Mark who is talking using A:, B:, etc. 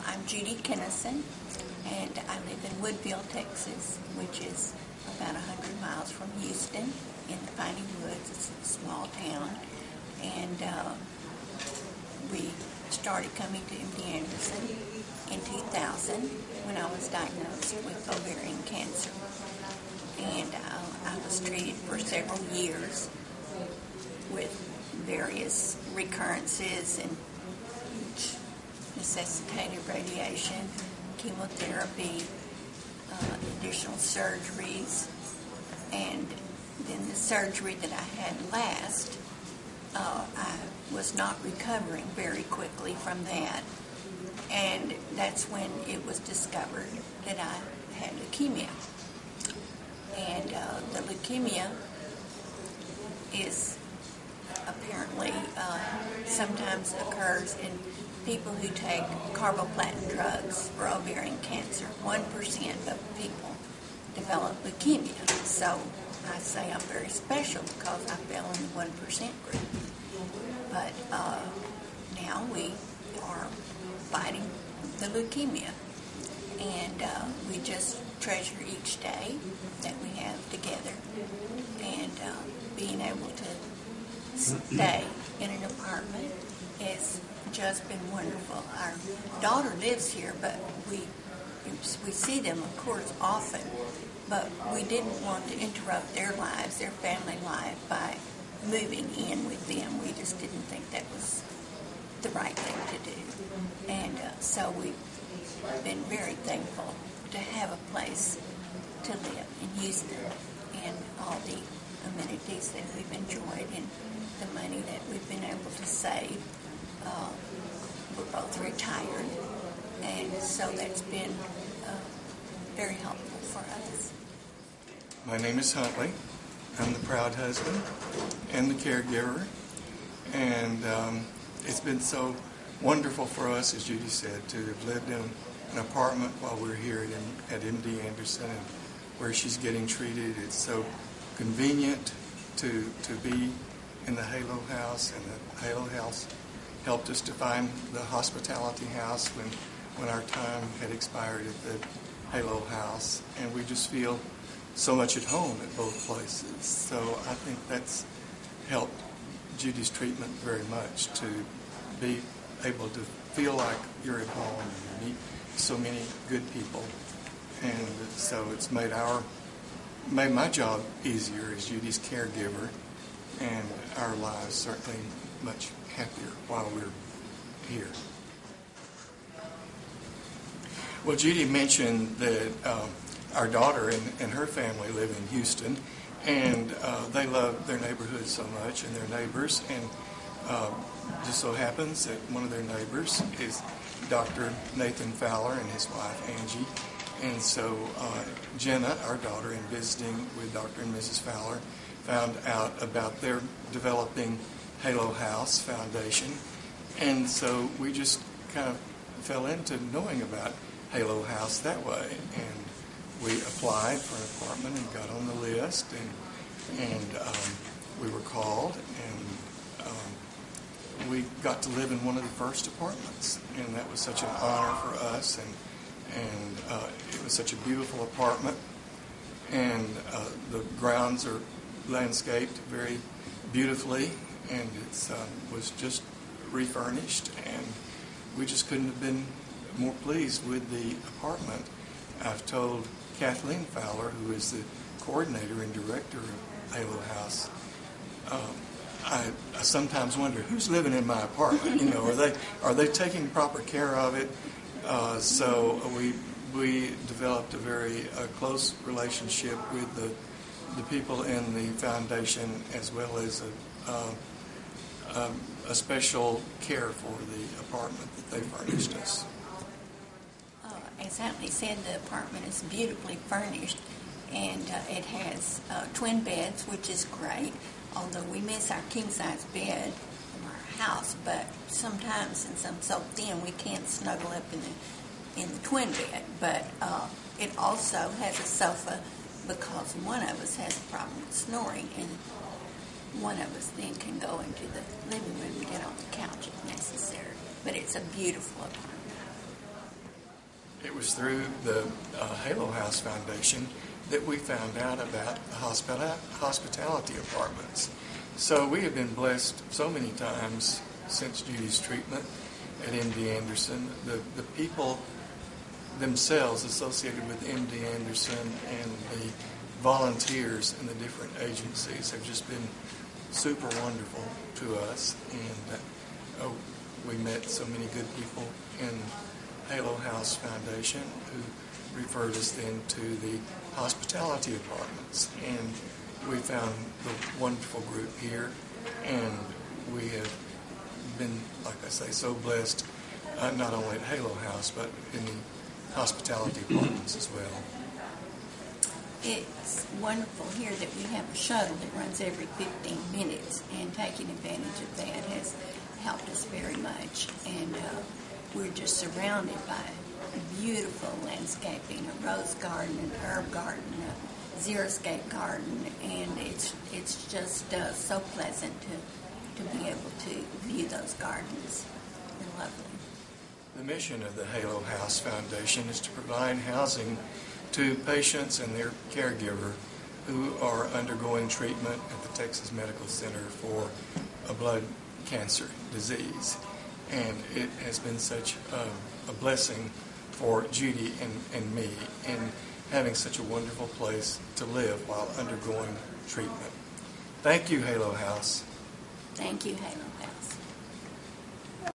A: I'm Judy Kenesson, and I live in Woodville, Texas, which is about 100 miles from Houston in the Piney Woods. It's a small town. And we started coming to MD Anderson in 2000 when I was diagnosed with ovarian cancer. And I was treated for several years with various recurrences and necessitated radiation, chemotherapy, additional surgeries, and then the surgery that I had last, I was not recovering very quickly from that, and that's when it was discovered that I had leukemia. And the leukemia is apparently sometimes occurs in people who take carboplatin drugs for ovarian cancer. 1% of people develop leukemia. So I say I'm very special because I fell in the 1% group. But now we are fighting the leukemia. And we just treasure each day that we have together. And being able to stay in an apartment has just been wonderful. Our daughter lives here, but we see them, of course, often. But we didn't want to interrupt their lives, their family life, by moving in with them. We just didn't think that was the right thing to do. And so we've been very thankful to have a place to live in Houston and all the amenities that we've enjoyed and the money that we've been able to save. We're both retired, and so that's been very helpful for us.
B: My name is Huntley. I'm the proud husband and the caregiver, and it's been so wonderful for us, as Judy said, to have lived in an apartment while we're here at MD Anderson and where she's getting treated. It's so convenient to be in the Halo House, and the Halo House helped us to find the hospitality house when our time had expired at the Halo House, and we just feel so much at home at both places. So I think that's helped Judy's treatment very much, to be able to feel like you're at home and meet so many good people. And so it's made my job easier as Judy's caregiver, and our lives certainly much happier while we're here. Well, Judy mentioned that our daughter and her family live in Houston, and they love their neighborhood so much and their neighbors, and just so happens that one of their neighbors is Dr. Nathan Fowler and his wife Angie. And so Jenna, our daughter, in visiting with Dr. and Mrs. Fowler, found out about their developing Halo House Foundation. And so we just kind of fell into knowing about Halo House that way. And we applied for an apartment and got on the list, and we were called, and we got to live in one of the first apartments. And that was such an honor for us, and it was such a beautiful apartment, and the grounds are landscaped very beautifully, and it was just refurnished, and we just couldn't have been more pleased with the apartment. I've told Kathleen Fowler, who is the coordinator and director of Halo House, I sometimes wonder who's living in my apartment. Are they taking proper care of it? So we developed a very close relationship with the people in the foundation, as well as a special care for the apartment that they furnished us.
A: As Huntley said, the apartment is beautifully furnished, and it has twin beds, which is great, although we miss our king-size bed from our house, but sometimes, since I'm so thin, we can't snuggle up in the twin bed. But it also has a sofa, because one of us has a problem with snoring, and one of us then can go into the living room and get on the couch if necessary. But it's a beautiful apartment.
B: it was through the Halo House Foundation that we found out about the hospitality apartments. So we have been blessed so many times since Judy's treatment at MD Anderson. The people themselves associated with MD Anderson and the volunteers in the different agencies have just been super wonderful to us. And we met so many good people in Halo House Foundation who referred us then to the hospitality apartments. And we found the wonderful group here, and we have been, like I say, so blessed, not only at Halo House, but in the hospitality apartments as well.
A: It's wonderful here that we have a shuttle that runs every 15 minutes, and taking advantage of that has helped us very much. And we're just surrounded by beautiful landscaping, a rose garden, an herb garden, a xeriscape garden, and it's just so pleasant to be able to view those gardens. They're lovely.
B: The mission of the Halo House Foundation is to provide housing to patients and their caregiver who are undergoing treatment at the Texas Medical Center for a blood cancer disease. And it has been such a blessing for Judy and me in having such a wonderful place to live while undergoing treatment. Thank you, Halo House.
A: Thank you, Halo House.